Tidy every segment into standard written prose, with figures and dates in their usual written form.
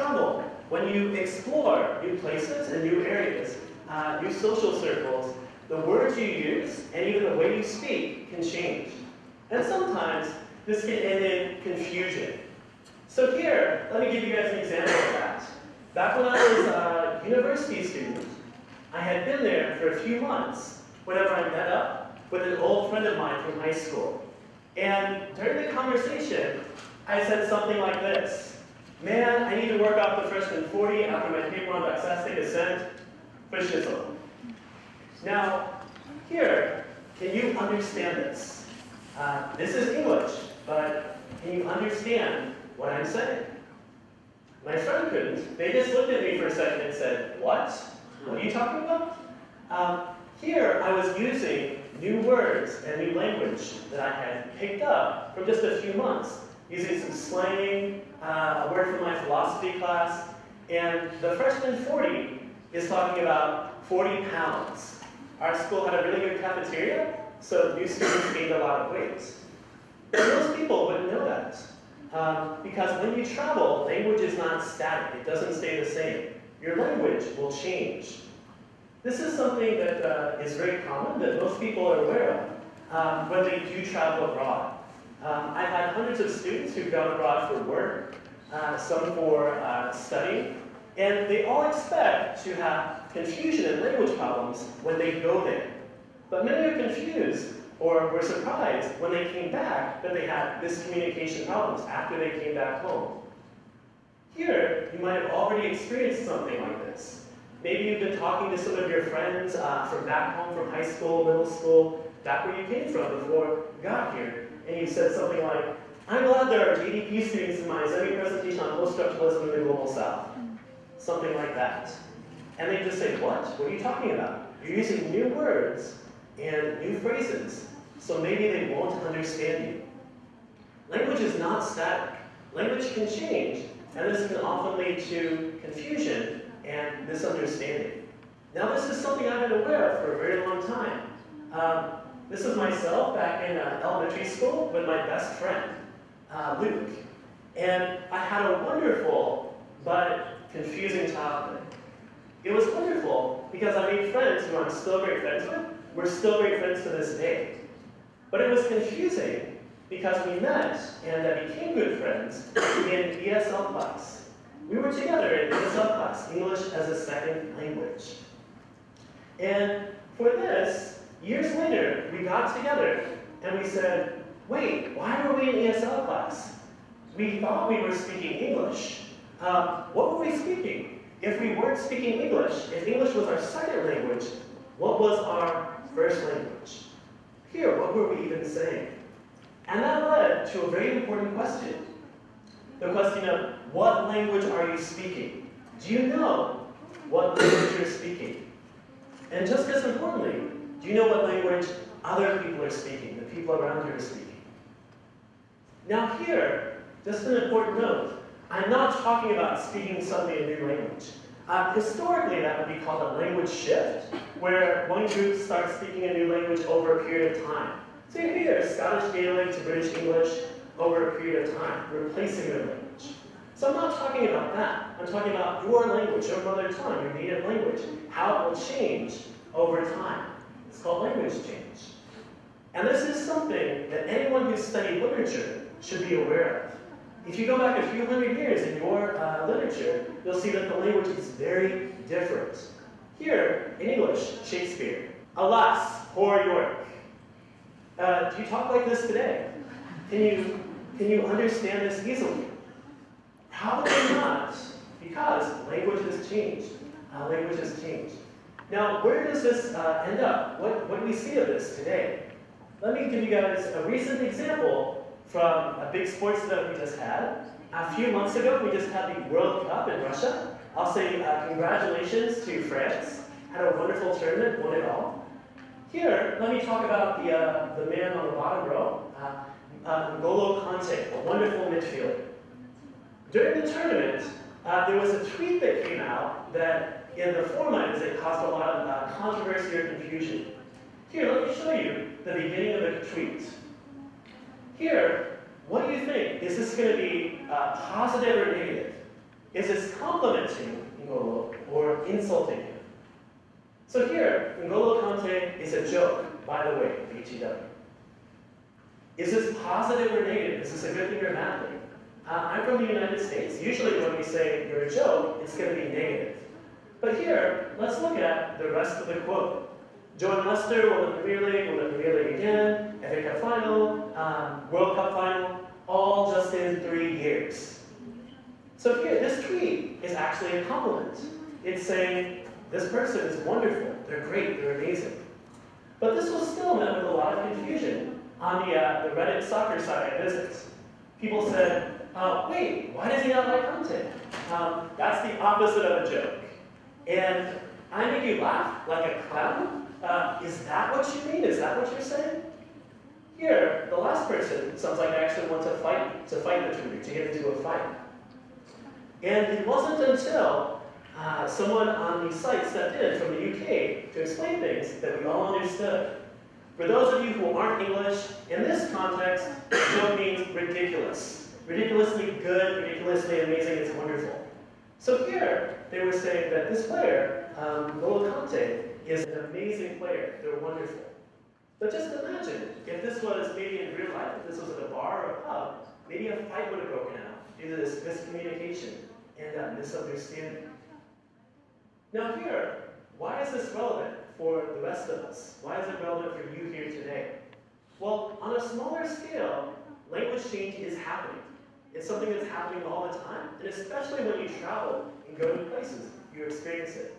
travel, when you explore new places and new areas, new social circles, the words you use and even the way you speak can change. And sometimes this can end in confusion. So here, let me give you guys an example of that. Back when I was a university student, I had been there for a few months whenever I met up with an old friend of mine from high school. And during the conversation, I said something like this: "Man, I need to work off the freshman 40 after my paper on doxastic ascent for shizzle." Now, here, can you understand this? This is English, but can you understand what I'm saying? My friend couldn't. They just looked at me for a second and said, "What? What are you talking about?" Here, I was using new words and new language that I had picked up from just a few months, using some slang, a word from my philosophy class, and the freshman 40 is talking about 40 pounds. Our school had a really good cafeteria, so new students gained a lot of weight. But most people wouldn't know that, because when you travel, language is not static. It doesn't stay the same. Your language will change. This is something that is very common, that most people are aware of when they do travel abroad. I've had hundreds of students who've gone abroad for work, some for studying, and they all expect to have confusion and language problems when they go there. But many are confused or were surprised when they came back that they had miscommunication problems after they came back home. Here, you might have already experienced something like this. Maybe you've been talking to some of your friends from back home, from high school, middle school, back where you came from before you got here, and you said something like, "I'm glad there are GDP students in my semi presentation on post-structuralism in the Global South." Something like that. And they just say, "What? What are you talking about?" You're using new words and new phrases, so maybe they won't understand you. Language is not static. Language can change, and this can often lead to confusion and misunderstanding. Now, this is something I've been aware of for a very long time. This is myself back in elementary school with my best friend, Luke. And I had a wonderful but confusing childhood. It was wonderful because I made friends who I'm still great friends with. We're still great friends to this day. But it was confusing because we met and became good friends in ESL class. We were together in ESL class, English as a Second Language. And for this, years later, we got together and we said, "Wait, why were we in ESL class? We thought we were speaking English. What were we speaking? If we weren't speaking English, if English was our second language, what was our first language? Here, what were we even saying?" And that led to a very important question. The question of, what language are you speaking? Do you know what language you're speaking? And just as importantly, do you know what language other people are speaking, the people around you are speaking? Now here, just an important note, I'm not talking about speaking suddenly a new language. Historically, that would be called a language shift, where one group starts speaking a new language over a period of time. So you hear Scottish Gaelic to British English over a period of time, replacing their language. So I'm not talking about that. I'm talking about your language, your mother tongue, your native language, how it will change over time. It's called language change. And this is something that anyone who's studied literature should be aware of. If you go back a few hundred years in your literature, you'll see that the language is very different. Here, in English, Shakespeare. "Alas, poor York." Do you talk like this today? Can you understand this easily? Probably not, because language has changed. Language has changed. Now, where does this end up? What do we see of this today? Let me give you guys a recent example from a big sports event we just had. A few months ago, we just had the World Cup in Russia. I'll say congratulations to France. Had a wonderful tournament, won it all. Here, let me talk about the man on the bottom row, N'Golo Kante, a wonderful midfielder. During the tournament, there was a tweet that came out that, in the format, it caused a lot of controversy or confusion. Here, let me show you the beginning of the tweet. Here, what do you think? Is this going to be positive or negative? Is this complimenting Ngolo or insulting him? So here, N'Golo Kante is a joke, by the way, HEW. Is this positive or negative? Is this a good thing or a bad thing? I'm from the United States. Usually when we say you're a joke, it's going to be negative. But here, let's look at the rest of the quote. Join Leicester, won the Premier League, won the Premier League again, FA Cup final, World Cup final, all just in 3 years. So here, this tweet is actually a compliment. It's saying, this person is wonderful, they're great, they're amazing. But this was still met with a lot of confusion on the Reddit soccer site I visit. People said, wait, why does he not like Kante? That's the opposite of a joke. And I make you laugh like a clown? Is that what you mean? Is that what you're saying? Here, the last person sounds like they actually want to fight the tweeter, to get into a fight. And it wasn't until someone on the site stepped in from the UK to explain things that we all understood. For those of you who aren't English, in this context, joke means ridiculous. Ridiculously good, ridiculously amazing, it's wonderful. So here, they were saying that this player, N'Golo Kante, is an amazing player. They're wonderful. But just imagine, if this was maybe in real life, if this was at a bar or a pub, maybe a fight would have broken out due to this miscommunication and misunderstanding. Now here, why is this relevant for the rest of us? Why is it relevant for you here today? Well, on a smaller scale, language change is happening. It's something that's happening all the time, and especially when you travel and go to places, you experience it.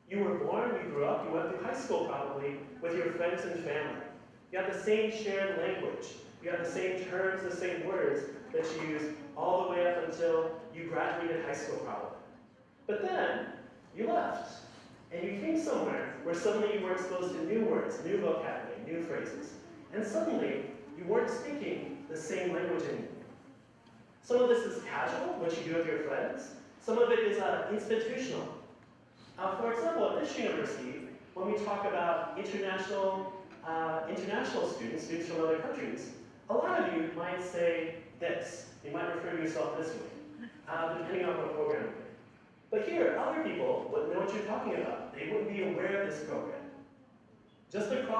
You were born, you grew up, you went through high school probably with your friends and family. You have the same shared language. You have the same terms, the same words that you use all the way up until you graduated high school probably. But then, you left, and you came somewhere where suddenly you were exposed to new words, new vocabulary, new phrases. And suddenly, you weren't speaking the same language anymore. Some of this is casual, what you do with your friends. Some of it is institutional. For example, at this university, when we talk about international students from other countries, a lot of you might say this. You might refer to yourself this way, depending on what program you're in. But here, other people wouldn't know what you're talking about. They wouldn't be aware of this program. Just across